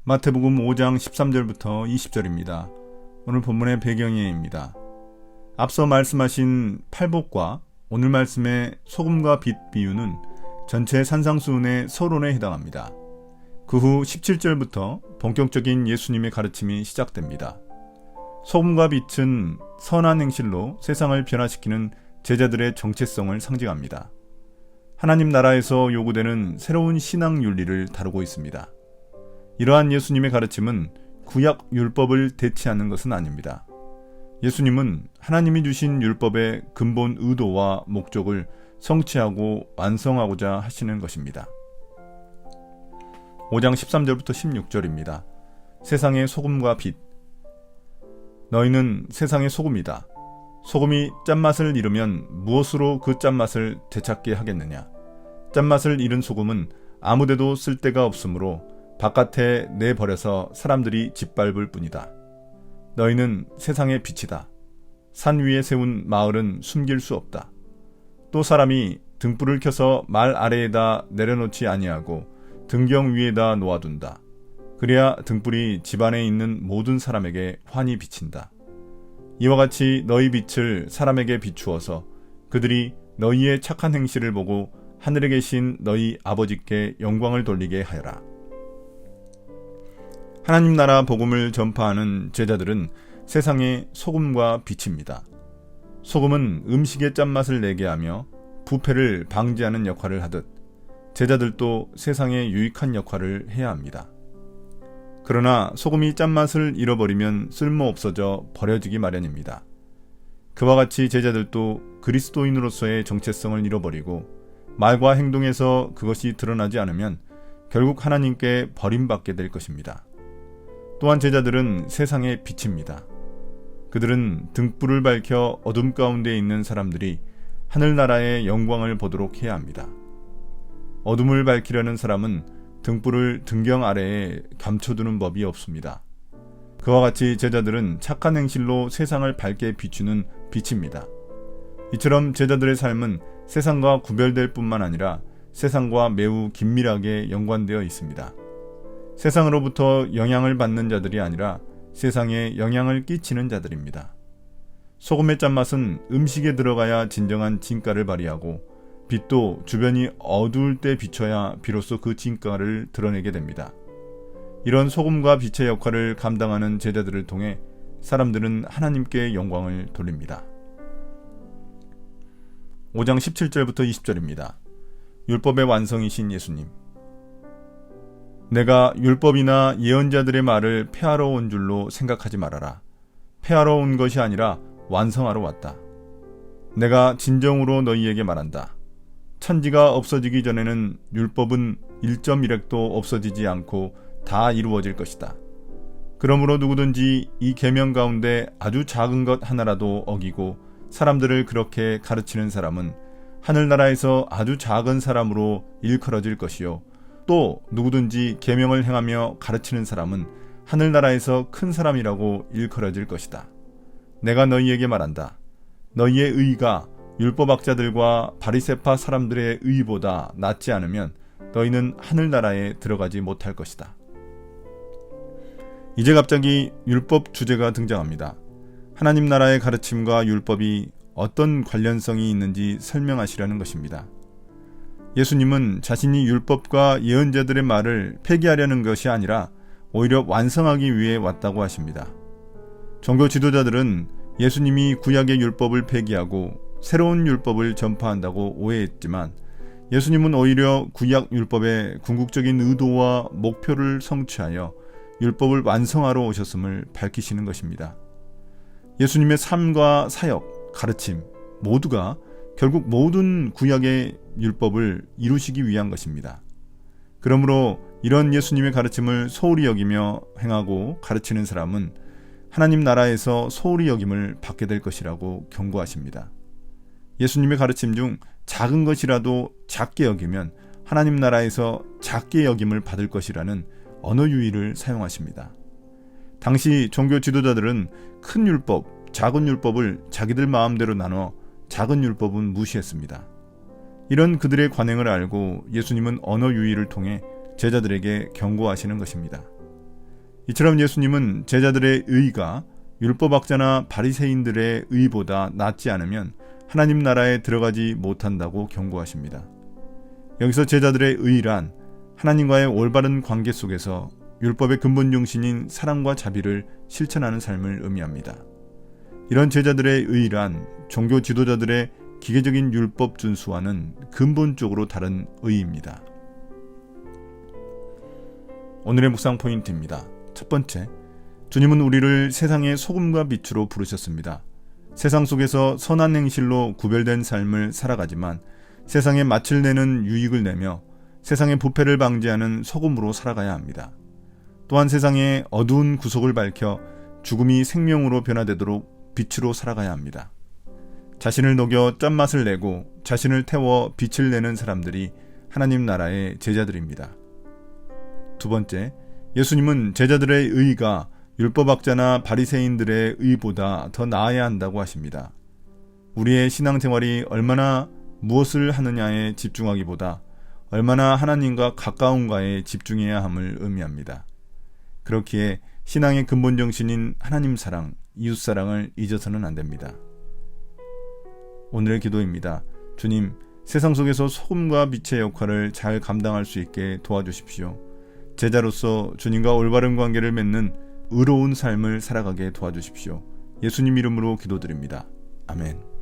마태복음 5장 13절부터 20절입니다. 오늘 본문의 배경예입니다. 앞서 말씀하신 팔복과 오늘 말씀의 소금과 빛 비유는 전체 산상수훈의 서론에 해당합니다. 그 후 17절부터 본격적인 예수님의 가르침이 시작됩니다. 소금과 빛은 선한 행실로 세상을 변화시키는 제자들의 정체성을 상징합니다. 하나님 나라에서 요구되는 새로운 신앙 윤리를 다루고 있습니다. 이러한 예수님의 가르침은 구약 율법을 대체하는 것은 아닙니다. 예수님은 하나님이 주신 율법의 근본 의도와 목적을 성취하고 완성하고자 하시는 것입니다. 5장 13절부터 16절입니다. 세상의 소금과 빛. 너희는 세상의 소금이다. 소금이 짠맛을 잃으면 무엇으로 그 짠맛을 되찾게 하겠느냐? 짠맛을 잃은 소금은 아무데도 쓸 데가 없으므로 바깥에 내버려서 사람들이 짓밟을 뿐이다. 너희는 세상의 빛이다. 산 위에 세운 마을은 숨길 수 없다. 또 사람이 등불을 켜서 말 아래에다 내려놓지 아니하고 등경 위에다 놓아둔다. 그래야 등불이 집안에 있는 모든 사람에게 환히 비친다. 이와 같이 너희 빛을 사람에게 비추어서 그들이 너희의 착한 행실을 보고 하늘에 계신 너희 아버지께 영광을 돌리게 하여라. 하나님 나라 복음을 전파하는 제자들은 세상의 소금과 빛입니다. 소금은 음식의 짠맛을 내게 하며 부패를 방지하는 역할을 하듯 제자들도 세상에 유익한 역할을 해야 합니다. 그러나 소금이 짠맛을 잃어버리면 쓸모없어져 버려지기 마련입니다. 그와 같이 제자들도 그리스도인으로서의 정체성을 잃어버리고 말과 행동에서 그것이 드러나지 않으면 결국 하나님께 버림받게 될 것입니다. 또한 제자들은 세상의 빛입니다. 그들은 등불을 밝혀 어둠 가운데 있는 사람들이 하늘나라의 영광을 보도록 해야 합니다. 어둠을 밝히려는 사람은 등불을 등경 아래에 감춰두는 법이 없습니다. 그와 같이 제자들은 착한 행실로 세상을 밝게 비추는 빛입니다. 이처럼 제자들의 삶은 세상과 구별될 뿐만 아니라 세상과 매우 긴밀하게 연관되어 있습니다. 세상으로부터 영향을 받는 자들이 아니라 세상에 영향을 끼치는 자들입니다. 소금의 짠맛은 음식에 들어가야 진정한 진가를 발휘하고 빛도 주변이 어두울 때 비춰야 비로소 그 진가를 드러내게 됩니다. 이런 소금과 빛의 역할을 감당하는 제자들을 통해 사람들은 하나님께 영광을 돌립니다. 5장 17절부터 20절입니다. 율법의 완성이신 예수님. 내가 율법이나 예언자들의 말을 폐하러 온 줄로 생각하지 말아라. 폐하러 온 것이 아니라 완성하러 왔다. 내가 진정으로 너희에게 말한다. 천지가 없어지기 전에는 율법은 1.1획도 없어지지 않고 다 이루어질 것이다. 그러므로 누구든지 이 계명 가운데 아주 작은 것 하나라도 어기고 사람들을 그렇게 가르치는 사람은 하늘나라에서 아주 작은 사람으로 일컬어질 것이요. 또 누구든지 계명을 행하며 가르치는 사람은 하늘나라에서 큰 사람이라고 일컬어질 것이다. 내가 너희에게 말한다. 너희의 의가 율법학자들과 바리새파 사람들의 의보다 낫지 않으면 너희는 하늘나라에 들어가지 못할 것이다. 이제 갑자기 율법 주제가 등장합니다. 하나님 나라의 가르침과 율법이 어떤 관련성이 있는지 설명하시려는 것입니다. 예수님은 자신이 율법과 예언자들의 말을 폐기하려는 것이 아니라 오히려 완성하기 위해 왔다고 하십니다. 종교 지도자들은 예수님이 구약의 율법을 폐기하고 새로운 율법을 전파한다고 오해했지만 예수님은 오히려 구약 율법의 궁극적인 의도와 목표를 성취하여 율법을 완성하러 오셨음을 밝히시는 것입니다. 예수님의 삶과 사역, 가르침 모두가 결국 모든 구약의 율법을 이루시기 위한 것입니다. 그러므로 이런 예수님의 가르침을 소홀히 여기며 행하고 가르치는 사람은 하나님 나라에서 소홀히 여김을 받게 될 것이라고 경고하십니다. 예수님의 가르침 중 작은 것이라도 작게 여기면 하나님 나라에서 작게 여김을 받을 것이라는 언어 유희를 사용하십니다. 당시 종교 지도자들은 큰 율법, 작은 율법을 자기들 마음대로 나눠 작은 율법은 무시했습니다. 이런 그들의 관행을 알고 예수님은 언어 유희를 통해 제자들에게 경고하시는 것입니다. 이처럼 예수님은 제자들의 의가 율법학자나 바리새인들의 의보다 낫지 않으면 하나님 나라에 들어가지 못한다고 경고하십니다. 여기서 제자들의 의란 하나님과의 올바른 관계 속에서 율법의 근본 중심인 사랑과 자비를 실천하는 삶을 의미합니다. 이런 제자들의 의란 종교 지도자들의 기계적인 율법 준수와는 근본적으로 다른 의입니다. 오늘의 묵상 포인트입니다. 첫 번째, 주님은 우리를 세상의 소금과 빛으로 부르셨습니다. 세상 속에서 선한 행실로 구별된 삶을 살아가지만 세상에 맛을 내는 유익을 내며 세상의 부패를 방지하는 소금으로 살아가야 합니다. 또한 세상의 어두운 구석을 밝혀 죽음이 생명으로 변화되도록 빛으로 살아가야 합니다. 자신을 녹여 짠맛을 내고 자신을 태워 빛을 내는 사람들이 하나님 나라의 제자들입니다. 두 번째, 예수님은 제자들의 의가 율법학자나 바리새인들의 의보다 더 나아야 한다고 하십니다. 우리의 신앙생활이 얼마나 무엇을 하느냐에 집중하기보다 얼마나 하나님과 가까운가에 집중해야 함을 의미합니다. 그렇기에 신앙의 근본 정신인 하나님 사랑, 이웃 사랑을 잊어서는 안 됩니다. 오늘의 기도입니다. 주님, 세상 속에서 소금과 빛의 역할을 잘 감당할 수 있게 도와주십시오. 제자로서 주님과 올바른 관계를 맺는 의로운 삶을 살아가게 도와주십시오. 예수님 이름으로 기도드립니다. 아멘.